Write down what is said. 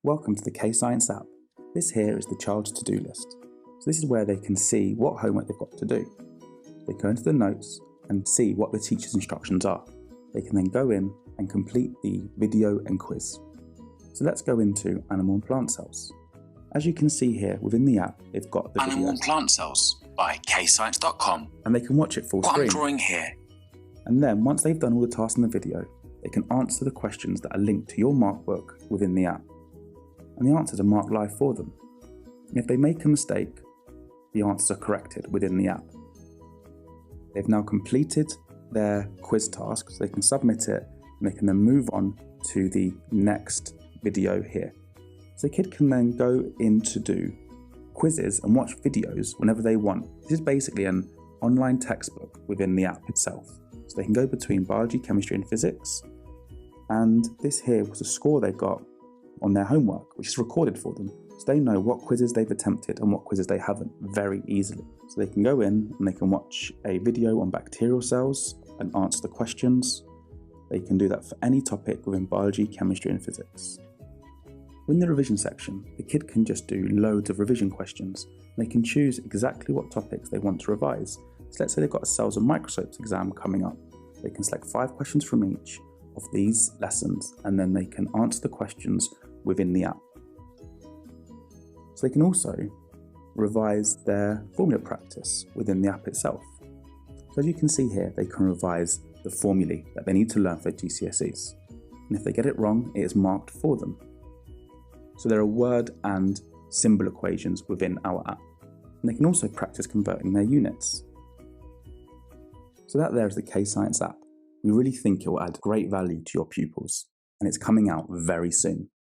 Welcome to the KayScience app. This here is the child's to-do list. So this is where they can see what homework they've got to do. They go into the notes and see what the teacher's instructions are. They can then go in and complete the video and quiz. So let's go into Animal and Plant Cells. As you can see here within the app, they've got the Animal video. and Plant Cells by KayScience.com. And they can watch it full What screen. I'm drawing here. And then once they've done all the tasks in the video, they can answer the questions that are linked to your mark book within the app. And the answers are marked live for them. And if they make a mistake, the answers are corrected within the app. They've now completed their quiz task, so they can submit it and they can then move on to the next video here. So the kid can then go in to do quizzes and watch videos whenever they want. This is basically an online textbook within the app itself. So they can go between biology, chemistry and physics. And this here was the score they got on their homework, which is recorded for them. So they know what quizzes they've attempted and what quizzes they haven't very easily. So they can go in and they can watch a video on bacterial cells and answer the questions. They can do that for any topic within biology, chemistry and physics. In the revision section, the kid can just do loads of revision questions. They can choose exactly what topics they want to revise. So let's say they've got a cells and microscopes exam coming up. They can select 5 questions from each of these lessons and then they can answer the questions within the app. So they can also revise their formula practice within the app itself. So as you can see here, they can revise the formulae that they need to learn for GCSEs. And if they get it wrong, it is marked for them. So there are word and symbol equations within our app. And they can also practice converting their units. So that there is the KayScience app. We really think it will add great value to your pupils, and it's coming out very soon.